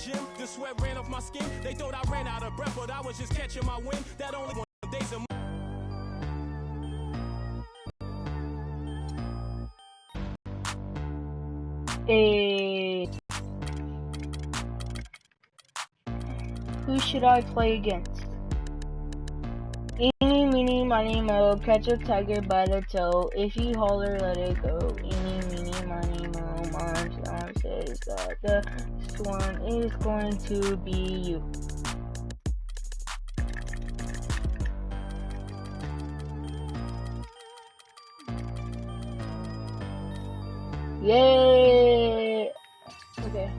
gym, the sweat ran off my skin. They thought I ran out of breath, but I was just catching my wind. That only one days a month. Who should I play against? Eeny, meeny, miny, mo, catch a tiger by the toe. If you holler, let it go. Eeny, meeny, miny, mo, mom says that the next one is going to be you. Yay! Okay.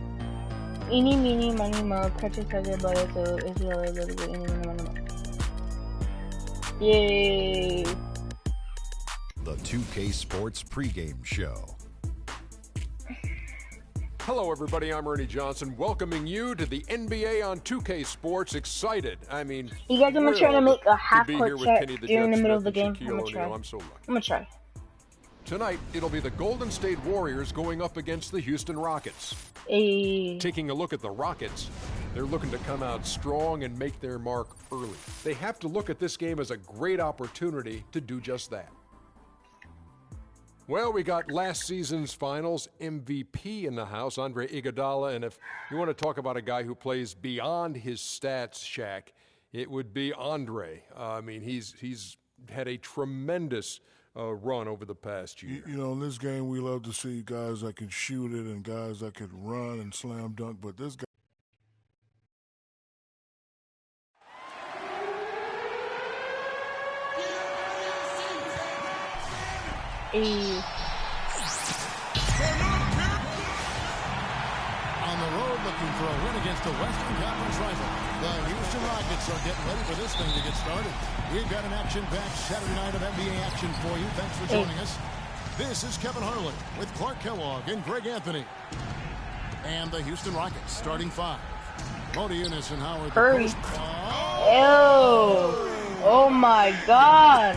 Eeny, meeny, miny, mo, catch a tiger by the toe. If you holler, let it go. Eeny, meeny, miny, mo. Yay! The 2K Sports pregame show. Hello, everybody. I'm Ernie Johnson, welcoming you to the NBA on 2K Sports. Excited. I mean, you guys, I'm gonna try to make a half-court shot during the middle of the game. I'm so lucky. I'm gonna try. Tonight, it'll be the Golden State Warriors going up against the Houston Rockets. Taking a look at the Rockets, they're looking to come out strong and make their mark early. They have to look at this game as a great opportunity to do just that. Well, we got last season's finals MVP in the house, Andre Iguodala, and if you want to talk about a guy who plays beyond his stats, Shaq, it would be Andre. I mean, he's had a tremendous run over the past year. You know, in this game, we love to see guys that can shoot it and guys that can run and slam dunk, but this guy. On the road looking for a win against a Western Conference rival. The Houston Rockets are getting ready for this thing to get started. We've got an action-packed Saturday night of NBA action for you. Thanks for joining us. This is Kevin Harlan with Clark Kellogg and Greg Anthony. And the Houston Rockets starting five. Mo Eunice and Howard. Hurry. Oh my God.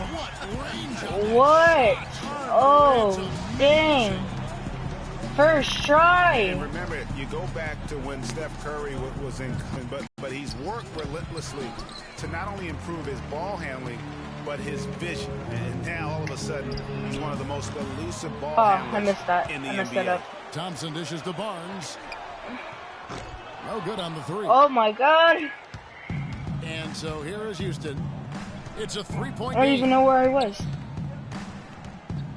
What? Oh, dang. First try. And remember, you go back to when Steph Curry was in, but he's worked relentlessly to not only improve his ball handling, but his vision. And now, all of a sudden, he's one of the most elusive ball handlers I missed that. in the I messed NBA. that up. Thompson dishes to Barnes. No good on the three. Oh my God. And so here is Houston. It's a three-point I don't game. even know where I was.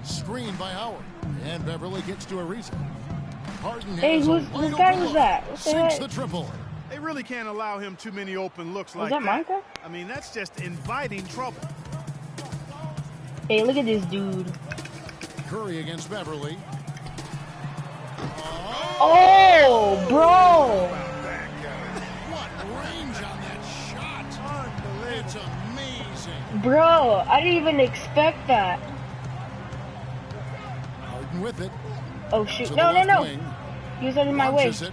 Screened by Howard. And Beverly gets to Ariza. Harden Hey, has whose guy was that? What the Sinks heck? the triple. They really can't allow him too many open looks like that Micah? I mean, that's just inviting trouble. Hey, look at this dude. Curry against Beverly. Oh, bro. What range on that shot. It's amazing. Bro, I didn't even expect that. Harden with it. Oh, shoot. To No, the no, left no. wing. He was out of my way. Launches it.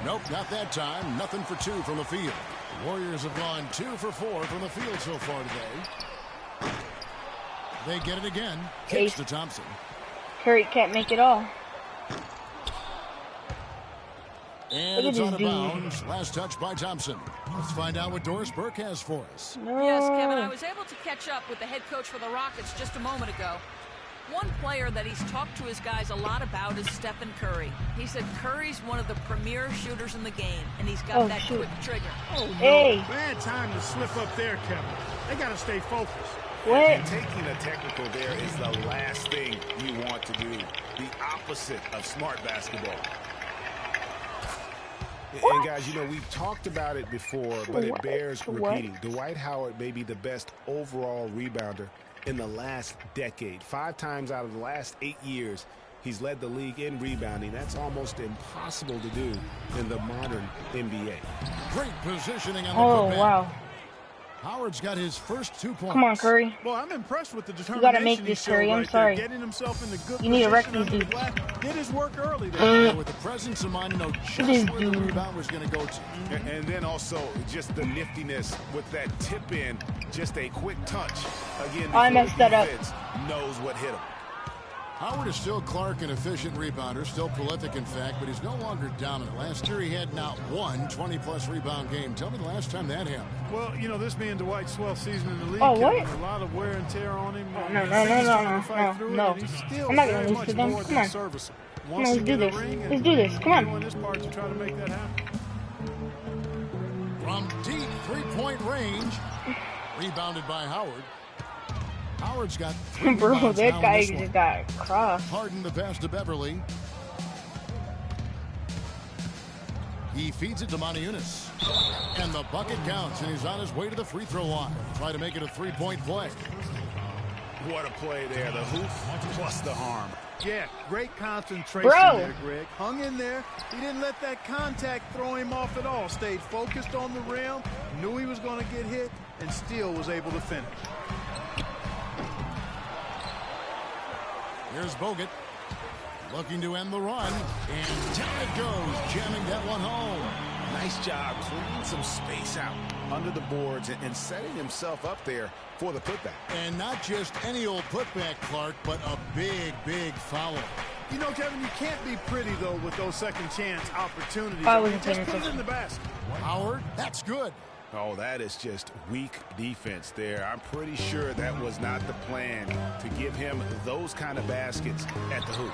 Nope, not that time. Nothing for two from the field. The Warriors have gone 2 for 4 from the field so far today. They get it again. Kicks to Thompson. Curry can't make it all. And Look it's at out this of dude. bounds. Last touch by Thompson. Let's find out what Doris Burke has for us. No. Yes, Kevin, I was able to catch up with the head coach for the Rockets just a moment ago. One player that he's talked to his guys a lot about is Stephen Curry. He said Curry's one of the premier shooters in the game, and he's got that quick trigger. Oh, no. Hey. Bad time to slip up there, Kevin. They got to stay focused. What? And taking a technical there is the last thing you want to do. The opposite of smart basketball. And guys, you know, we've talked about it before, but it bears repeating. Dwight Howard may be the best overall rebounder in the last decade. 5 times out of the last 8 years, he's led the league in rebounding. That's almost impossible to do in the modern NBA. Great positioning on the Oh, putback. wow. Howard's got his first 2 points. Come on, Curry. Well, I'm impressed with the determination. You gotta make this, Curry. I'm sorry. Getting himself in the good You need to wreck position these under the dudes. glass. Did his work early there. With the presence of mind to know just where the rebound was going to go to. And then also just the niftiness with that tip in, just a quick touch. Again, I messed that up. Knows what hit him. Howard is still Clark, an efficient rebounder, still prolific in fact, but he's no longer dominant. Last year he had not one 20-plus rebound game. Tell me the last time that happened. Well, you know, this being Dwight's 12th season in the league, Oh, what? a lot of wear and tear on him. No. He's trying to fight through it, and he's still I'm not very gonna lose much to them. more Come than on. serviceable. Come on, Wants let's to do get a this. ring, Let's and do this. Come on. doing this part to try to make that happen. From deep three-point range, rebounded by Howard. Howard's got 3 Bro, rebounds that now in guy this just one. got crossed. Harden the pass to Beverly. He feeds it to Maniunas. And the bucket counts, and he's on his way to the free throw line. Try to make it a three-point play. What a play there. The hoop plus the harm. Yeah, great concentration there, Greg. Hung in there. He didn't let that contact throw him off at all. Stayed focused on the rim, knew he was going to get hit, and still was able to finish. Here's Bogut. Looking to end the run. And down it goes, jamming that one home. Nice job cleaning some space out under the boards and setting himself up there for the putback. And not just any old putback, Clark, but a big, big foul. You know, Kevin, you can't be pretty, though, with those second chance opportunities. I wasn't just paying put it in attention. the basket. Howard, that's good. Oh, that is just weak defense there. I'm pretty sure that was not the plan to give him those kind of baskets at the hoop.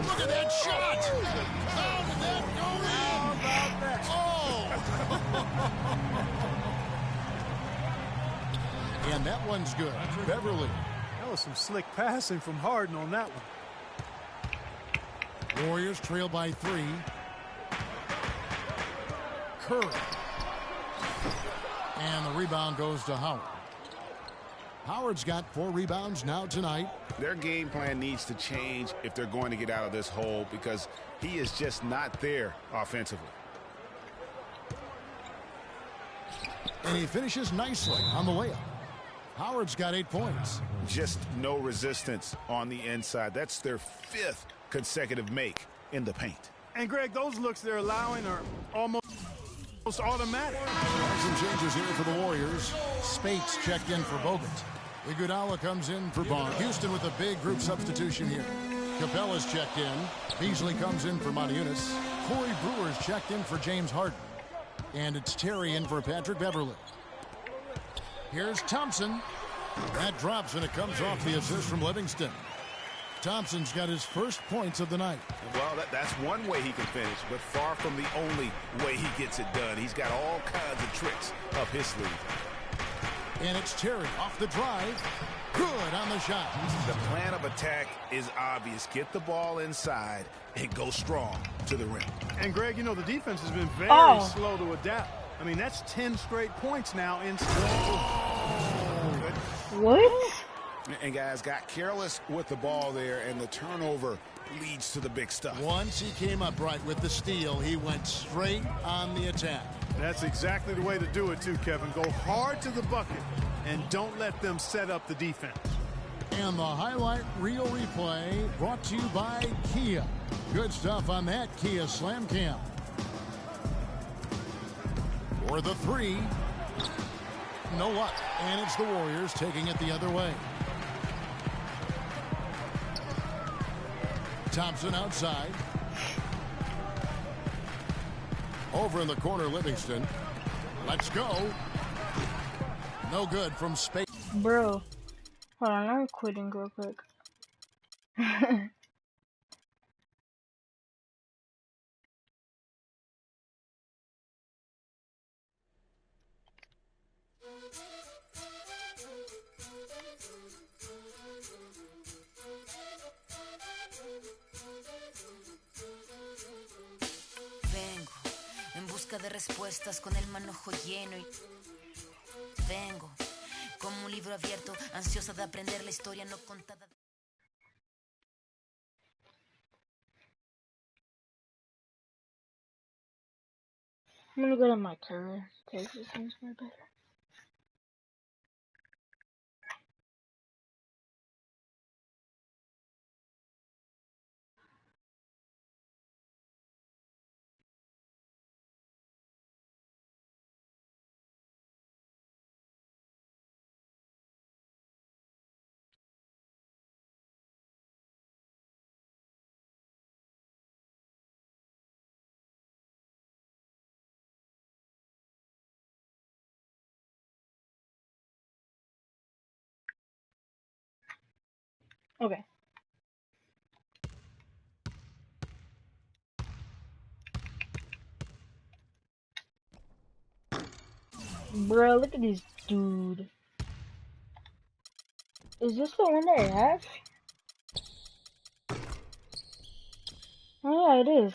Look at that shot! How did that go in? How about that? Oh! And that one's good. Beverly. That was some slick passing from Harden on that one. Warriors trail by 3. Curry. And the rebound goes to Howard. Howard's got 4 rebounds now tonight. Their game plan needs to change if they're going to get out of this hole because he is just not there offensively. And he finishes nicely on the layup. Howard's got 8 points. Just no resistance on the inside. That's their 5th consecutive make in the paint. And, Greg, those looks they're allowing are almost automatic. Some changes here for the Warriors. Spates checked in for Bogut. Iguodala comes in for Barnes. Houston with a big group substitution here. Capella's checked in. Beasley comes in for Maniunas. Corey Brewer's checked in for James Harden. And it's Terry in for Patrick Beverly. Here's Thompson. That drops, and it comes off the assist from Livingston. Thompson's got his first points of the night. Well, that's one way he can finish, but far from the only way he gets it done. He's got all kinds of tricks up his sleeve. And it's Terry off the drive. Good on the shot. The plan of attack is obvious. Get the ball inside and go strong to the rim. And, Greg, you know, the defense has been very slow to adapt. I mean, that's 10 straight points now inside. What? And guys got careless with the ball there, and the turnover leads to the big stuff. Once he came up right with the steal, he went straight on the attack. That's exactly the way to do it, too, Kevin. Go hard to the bucket and don't let them set up the defense. And the highlight reel replay brought to you by Kia. Good stuff on that Kia Slam Cam. For the 3. No luck. And it's the Warriors taking it the other way. Thompson outside. Over in the corner, Livingston. Let's go. No good from space. Bro. Hold on, I'm quitting real quick. De respuestas con el manojo lleno y vengo como un libro abierto, ansiosa de aprender la historia no contada. I'm gonna go to my career because this seems way better. Okay. Bro, look at this dude. Is this the one that I have? Oh yeah, it is.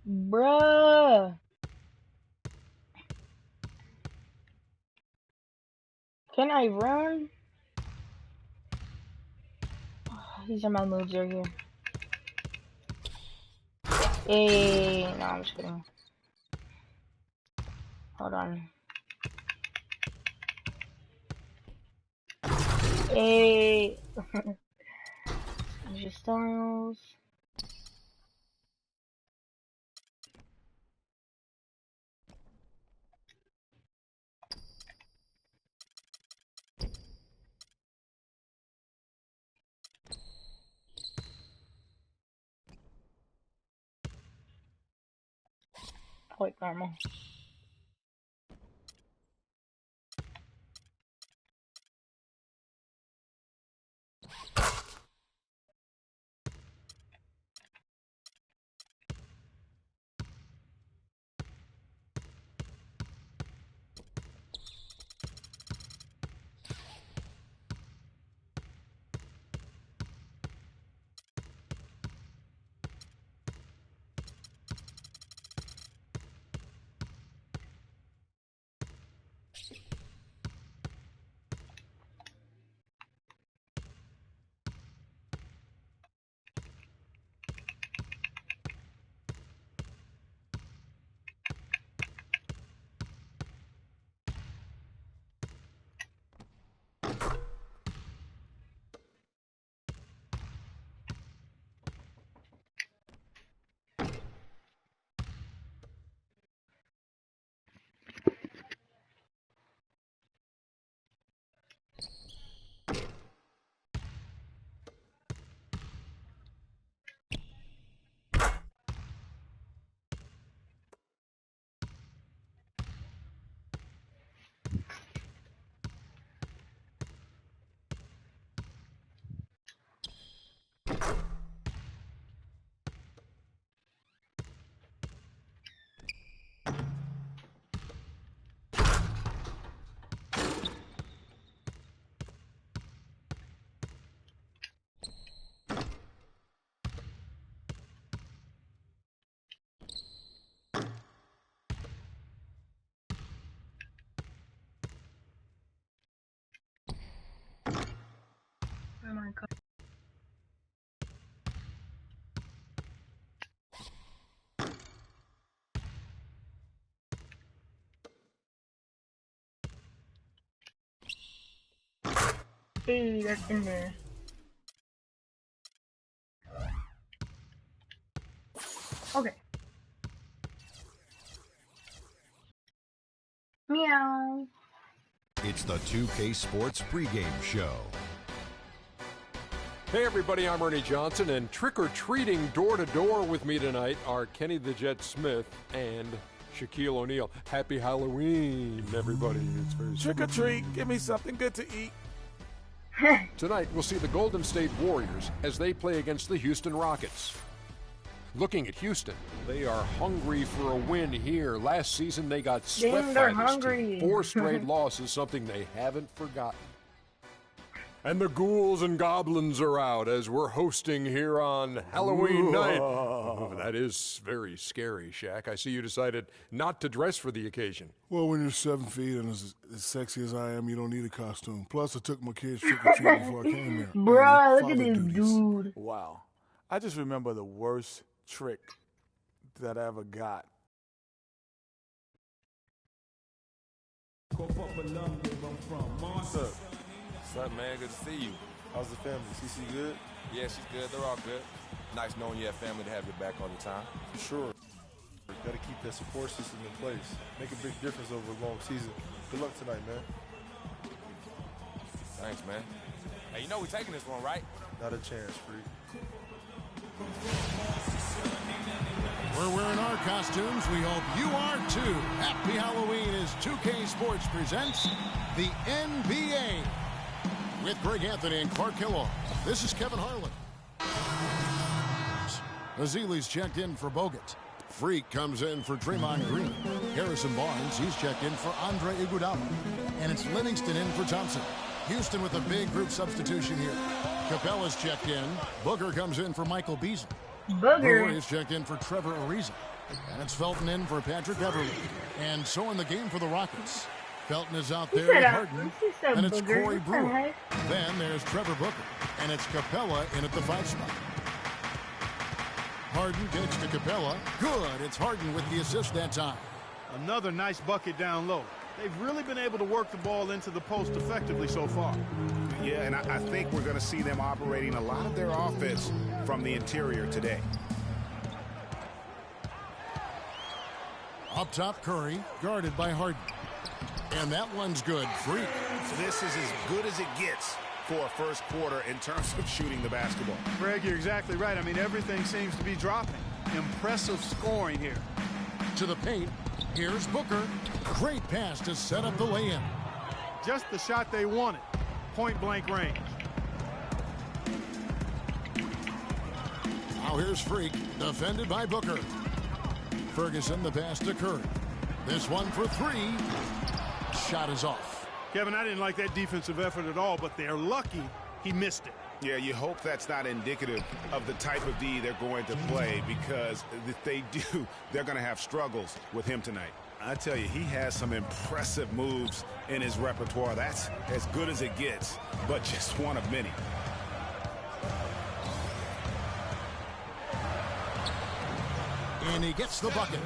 Bruh. Can I run? These are my moves right here. Hey, no, I'm just kidding. Hold on. Hey. Ninja styles. Quite normal. Oh my god. Hey, that's in there. Okay. Meow. It's the 2K Sports pregame show. Hey everybody, I'm Ernie Johnson, and trick-or-treating door-to-door with me tonight are Kenny the Jet Smith and Shaquille O'Neal. Happy Halloween, everybody. It's very trick-or-treat, give me something good to eat. Tonight, we'll see the Golden State Warriors as they play against the Houston Rockets. Looking at Houston, they are hungry for a win here. Last season, they got swept by this team. 4 straight losses, something they haven't forgotten. And the ghouls and goblins are out as we're hosting here on Halloween night. Oh, that is very scary, Shaq. I see you decided not to dress for the occasion. Well, when you're 7 feet and as sexy as I am, you don't need a costume. Plus, I took my kids trick-or-treating before I came here. Bro, look at this dude. Wow. I just remember the worst trick that I ever got. What's up, man? Good to see you. How's the family? CC good? Yeah, she's good. They're all good. Nice knowing you have family to have your back all the time. For sure. You gotta keep that support system in place. Make a big difference over a long season. Good luck tonight, man. Thanks, man. Hey, you know we're taking this one, right? Not a chance, Freak. We're wearing our costumes. We hope you are too. Happy Halloween as 2K Sports presents the NBA. With Greg Anthony and Clark Kellogg, this is Kevin Harlan. Azili's checked in for Bogut. Freak comes in for Draymond Green. Harrison Barnes, he's checked in for Andre Iguodala. And it's Livingston in for Thompson. Houston with a big group substitution here. Capella's checked in. Booker comes in for Michael Beasley. Brewer is checked in for Trevor Ariza. And it's Felton in for Patrick Beverly. And so in the game for the Rockets. Felton is out there with Harden, and it's Corey Brewer. Then there's Trevor Booker, and it's Capella in at the 5 spot. Harden gets to Capella. Good. It's Harden with the assist that time. Another nice bucket down low. They've really been able to work the ball into the post effectively so far. Yeah, and I think we're going to see them operating a lot of their offense from the interior today. Up top, Curry, guarded by Harden. And that one's good. Free. So this is as good as it gets for a first quarter in terms of shooting the basketball. Greg, you're exactly right. I mean, everything seems to be dropping. Impressive scoring here. To the paint. Here's Booker. Great pass to set up the lay-in. Just the shot they wanted. Point-blank range. Now here's Freak. Defended by Booker. Ferguson the pass to Curry. This one for 3. Shot is off. Kevin, I didn't like that defensive effort at all, but they're lucky he missed it. Yeah, you hope that's not indicative of the type of D they're going to play, because if they do, they're going to have struggles with him tonight. I tell you, he has some impressive moves in his repertoire. That's as good as it gets, but just one of many. And he gets the bucket.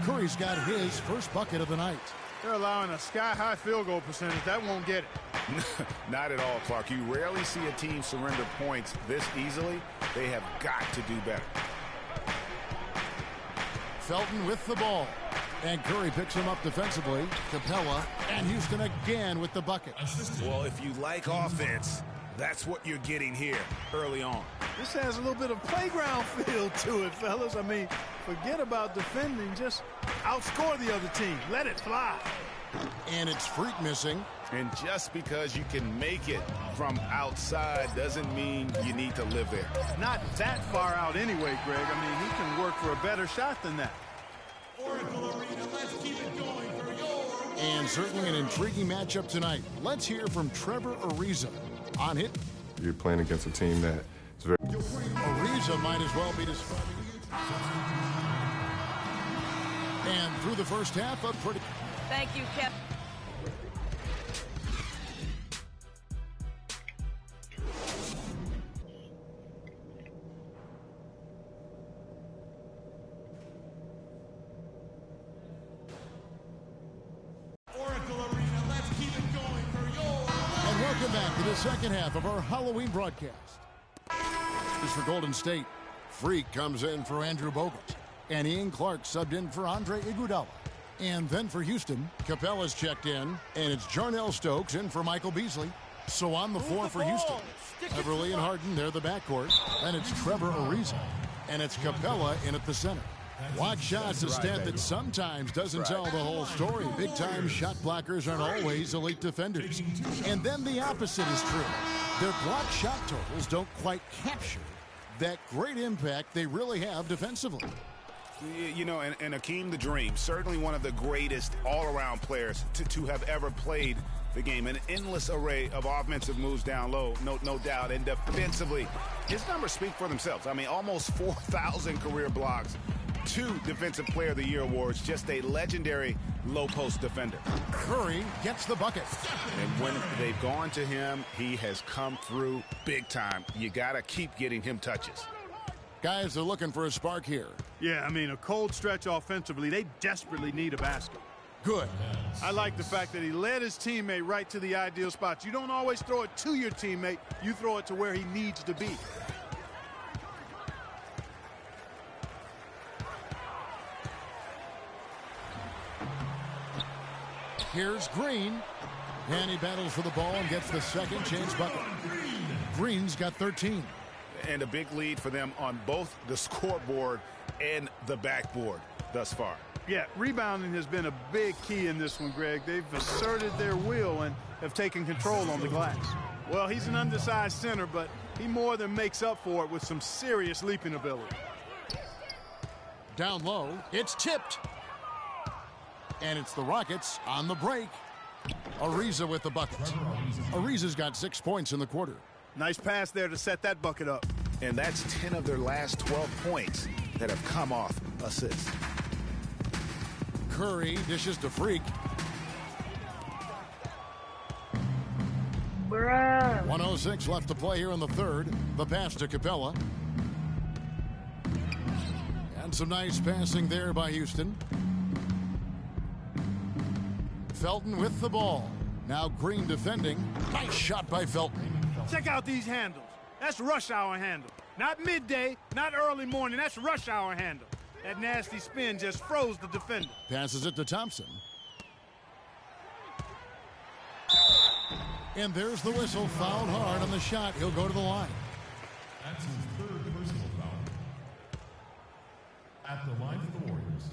Curry's got his first bucket of the night. They're allowing a sky-high field goal percentage. That won't get it. Not at all, Clark. You rarely see a team surrender points this easily. They have got to do better. Felton with the ball. And Curry picks him up defensively. Capella and Houston again with the bucket. Well, if you like offense, that's what you're getting here early on. This has a little bit of playground feel to it, fellas. I mean, forget about defending. Just outscore the other team. Let it fly. And it's Freak missing. And just because you can make it from outside doesn't mean you need to live there. Not that far out anyway, Greg. I mean, he can work for a better shot than that. Oracle Arena, let's keep it going for your... And certainly an intriguing matchup tonight. Let's hear from Trevor Ariza on hit. You're playing against a team that is very... Ariza might as well be describing... And through the first half, a pretty... Thank you, Kevin. Welcome back to the second half of our Halloween broadcast. This is for Golden State. Freak comes in for Andrew Bogut. And Ian Clark subbed in for Andre Iguodala. And then for Houston, Capella's checked in. And it's Jarnell Stokes in for Michael Beasley. So on the floor for Houston. Everly and Harden, they're the backcourt. And it's Trevor Ariza. And it's Capella in at the center. Block shots, a stat that sometimes doesn't tell the whole story. Big-time shot blockers aren't always elite defenders. And then the opposite is true. Their block shot totals don't quite capture that great impact they really have defensively. You know, and Akeem the Dream, certainly one of the greatest all-around players to have ever played the game. An endless array of offensive moves down low, no doubt. And defensively, his numbers speak for themselves. I mean, almost 4,000 career blocks, 2 Defensive Player of the Year awards, just a legendary low-post defender. Curry gets the bucket. And when they've gone to him, he has come through big time. You got to keep getting him touches. Guys are looking for a spark here. Yeah, I mean, a cold stretch offensively. They desperately need a basket. Good. I like the fact that he led his teammate right to the ideal spots. You don't always throw it to your teammate. You throw it to where he needs to be. Here's Green. And he battles for the ball and gets the second chance bucket. Green's got 13. And a big lead for them on both the scoreboard and the backboard thus far. Yeah, rebounding has been a big key in this one, Greg. They've asserted their will and have taken control on the glass. Well, he's an undersized center, but he more than makes up for it with some serious leaping ability. Down low, it's tipped. And it's the Rockets on the break. Ariza with the bucket. Ariza's got 6 points in the quarter. Nice pass there to set that bucket up. And that's 10 of their last 12 points that have come off assists. Curry dishes to Freak. Bruh. 1:06 left to play here in the third. The pass to Capella. And some nice passing there by Houston. Felton with the ball. Now Green defending. Nice shot by Felton. Check out these handles. That's rush hour handle. Not midday, not early morning. That's rush hour handle. That nasty spin just froze the defender. Passes it to Thompson. And there's the whistle. Fouled hard on the shot. He'll go to the line. That's his third personal foul. At the line for the Warriors.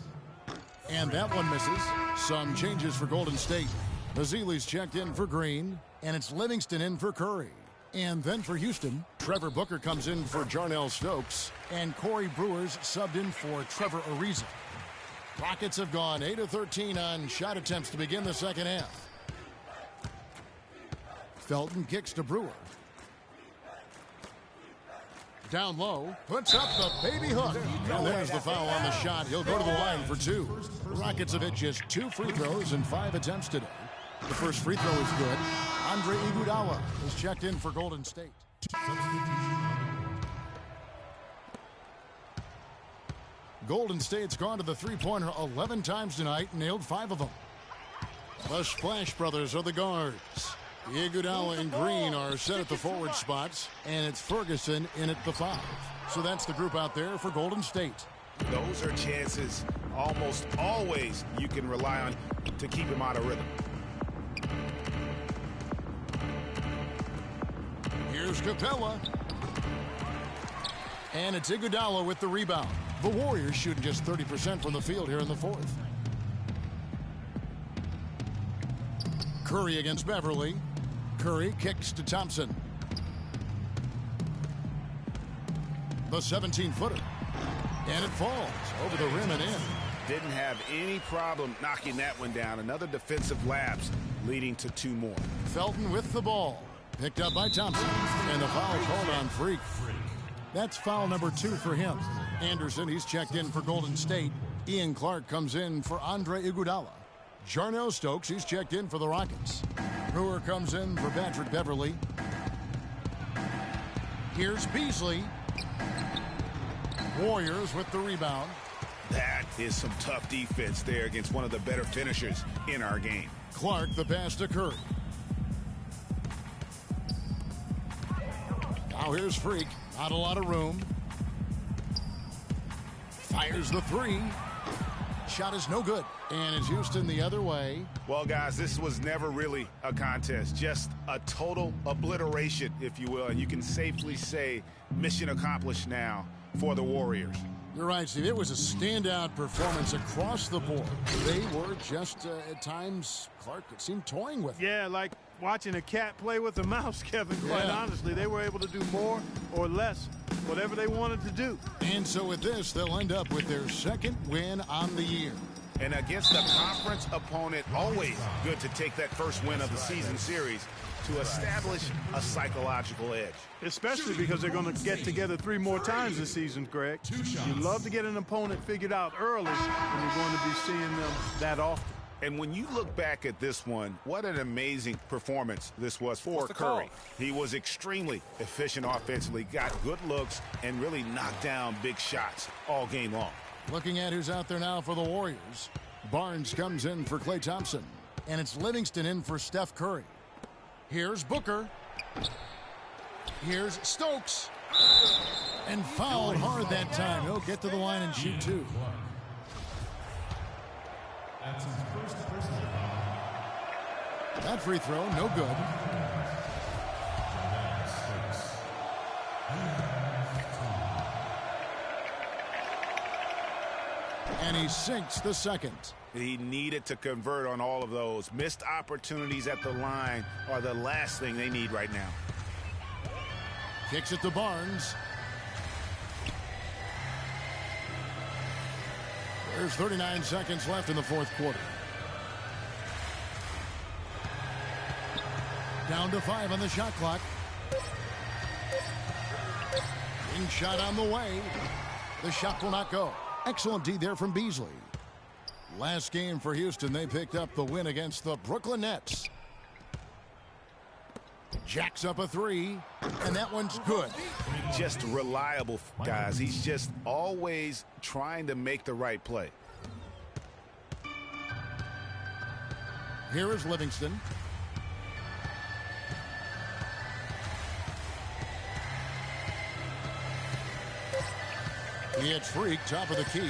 And that one misses. Some changes for Golden State. Bazili's checked in for Green. And it's Livingston in for Curry. And then for Houston, Trevor Booker comes in for Jarnell Stokes. And Corey Brewer's subbed in for Trevor Ariza. Rockets have gone 8 of 13 on shot attempts to begin the second half. Felton kicks to Brewer. Down low, puts up the baby hook. And there's the foul on the shot. He'll go to the line for 2. The Rockets have hit just 2 free throws in 5 attempts today. The first free throw is good. Andre Iguodala is checked in for Golden State. Golden State's gone to the three-pointer 11 times tonight and nailed 5 of them. The Splash Brothers are the guards. Iguodala and Green are set at the forward spots, and it's Ferguson in at the 5. So that's the group out there for Golden State. Those are chances almost always you can rely on to keep him out of rhythm. Here's Capella. And it's Iguodala with the rebound. The Warriors shooting just 30% from the field here in the fourth. Curry against Beverly. Curry kicks to Thompson. The 17-footer. And it falls over the rim and in. Didn't have any problem knocking that one down. Another defensive lapse leading to 2 more. Felton with the ball. Picked up by Thompson. And the foul called on Freak. That's foul number 2 for him. Anderson, he's checked in for Golden State. Ian Clark comes in for Andre Iguodala. Jarnell Stokes, he's checked in for the Rockets. Brewer comes in for Patrick Beverly. Here's Beasley. Warriors with the rebound. That is some tough defense there against one of the better finishers in our game. Clark, the pass to Curry. Now here's Freak. Not a lot of room. Fires the 3. Shot is no good. And it's Houston the other way. Well, guys, this was never really a contest. Just a total obliteration, if you will. And you can safely say mission accomplished now for the Warriors. You're right, Steve. It was a standout performance across the board. They were just, at times, Clark, it seemed toying with it. Yeah, like watching a cat play with a mouse, Kevin, quite honestly. They were able to do more or less, whatever they wanted to do. And so with this, they'll end up with their second win on the year. And against a conference opponent, always good to take that first win of the season series to establish a psychological edge. Especially because they're going to get together 3 more times this season, Greg. You love to get an opponent figured out early, and you're going to be seeing them that often. And when you look back at this one, what an amazing performance this was for Curry. He was extremely efficient offensively, got good looks, and really knocked down big shots all game long. Looking at who's out there now for the Warriors. Barnes comes in for Klay Thompson. And it's Livingston in for Steph Curry. Here's Booker. Here's Stokes. And fouled hard that time. He'll get to the line and shoot 2. That's his first personal foul. That free throw, no good. And he sinks the second. He needed to convert on all of those. Missed opportunities at the line are the last thing they need right now. Kicks it to Barnes. There's 39 seconds left in the fourth quarter. Down to 5 on the shot clock. Wing shot on the way. The shot will not go. Excellent D there from Beasley. Last game for Houston, they picked up the win against the Brooklyn Nets. Jacks up a 3, and that one's good. Just reliable, guys. He's just always trying to make the right play. Here is Livingston. He hits Freak, top of the key.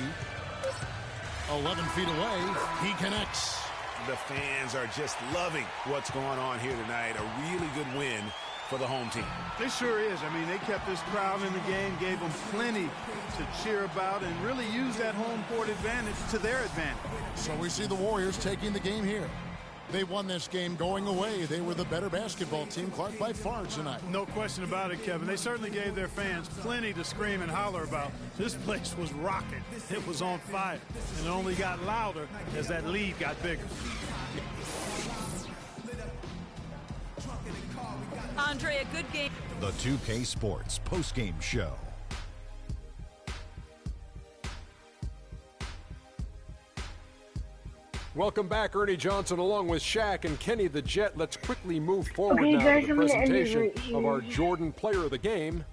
11 feet away, he connects. The fans are just loving what's going on here tonight. A really good win for the home team. It sure is. I mean, they kept this crowd in the game, gave them plenty to cheer about, and really used that home court advantage to their advantage. So we see the Warriors taking the game here. They won this game going away. They were the better basketball team, Clark, by far tonight. No question about it, Kevin. They certainly gave their fans plenty to scream and holler about. This place was rocking. It was on fire. And it only got louder as that lead got bigger. Andre, a good game. The 2K Sports postgame show. Welcome back, Ernie Johnson, along with Shaq and Kenny the Jet. Let's quickly move forward Okay, now guys, to I'm the gonna end it presentation right here. of our Jordan player of the game,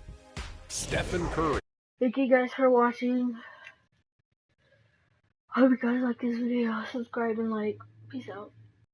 Stephen Curry. Thank you guys for watching. Hope you guys like this video. Subscribe and like. Peace out.